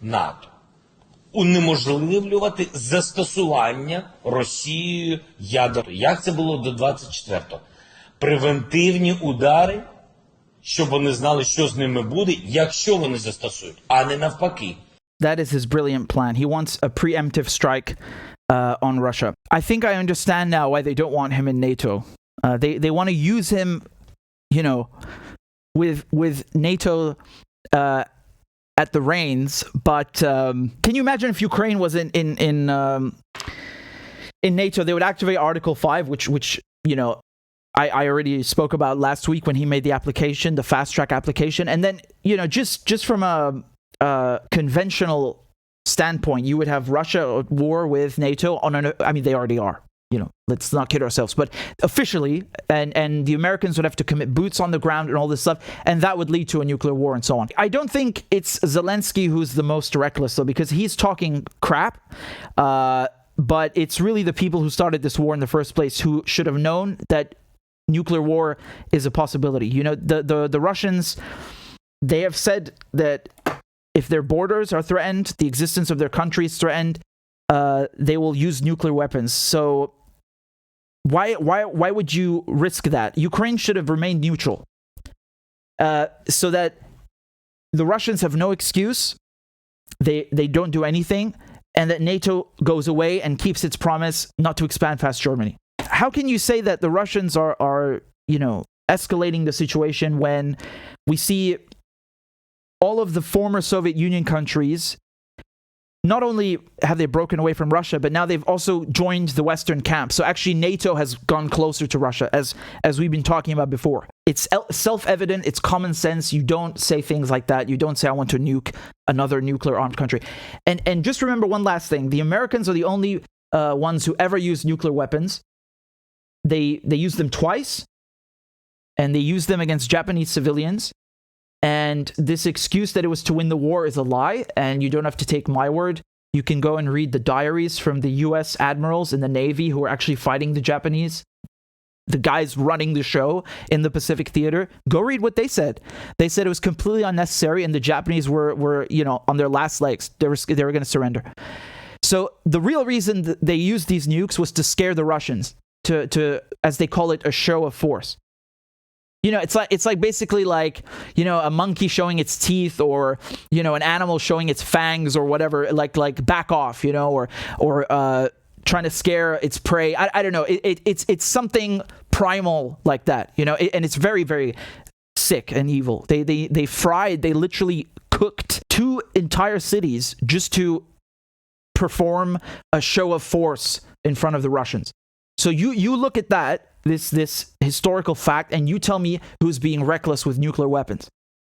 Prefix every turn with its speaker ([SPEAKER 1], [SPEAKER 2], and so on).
[SPEAKER 1] НАТО. Унеможливлювати застосування Росією ядерної. Як це було до 24-го? Превентивні удари, щоб вони знали, що з ними буде, якщо вони застосують, а не навпаки.
[SPEAKER 2] That is his brilliant plan. He wants a preemptive strike on Russia. I think I understand now why they don't want him in NATO. They want to use him, you know, with NATO at the reins. But can you imagine if Ukraine was in NATO? They would activate Article 5, which you know, I already spoke about last week when he made the application, the fast track application, and then, you know, just from a conventional standpoint, you would have Russia at war with NATO I mean, they already are, you know, let's not kid ourselves, but officially, and the Americans would have to commit boots on the ground and all this stuff, and that would lead to a nuclear war and so on. I don't think it's Zelensky who's the most reckless, though, because he's talking crap, but it's really the people who started this war in the first place who should have known that nuclear war is a possibility. You know, the Russians, they have said that if their borders are threatened, the existence of their country is threatened, they will use nuclear weapons. So why would you risk that? Ukraine should have remained neutral, so that the Russians have no excuse. They don't do anything, and that NATO goes away and keeps its promise not to expand past Germany. How can you say that the Russians are you know, escalating the situation when we see all of the former Soviet Union countries, not only have they broken away from Russia, but now they've also joined the Western camp. So actually NATO has gone closer to Russia, as we've been talking about before. It's self-evident, it's common sense. You don't say things like that. You don't say, I want to nuke another nuclear-armed country. And just remember one last thing. The Americans are the only ones who ever used nuclear weapons. They used them twice, and they used them against Japanese civilians. And this excuse that it was to win the war is a lie, and you don't have to take my word. You can go and read the diaries from the US admirals in the Navy who were actually fighting the Japanese, the guys running the show in the Pacific Theater. Go read what they said. They said it was completely unnecessary, and the Japanese were you know, on their last legs. They were going to surrender. So the real reason that they used these nukes was to scare the Russians, to as they call it, a show of force. You know, it's like basically like, you know, a monkey showing its teeth, or, you know, an animal showing its fangs or whatever, like back off, you know, or trying to scare its prey. I don't know. It's something primal like that, you know, and it's very, very sick and evil. They literally cooked 2 entire cities just to perform a show of force in front of the Russians. So you look at that, this historical fact, and you tell me who's being reckless with nuclear weapons.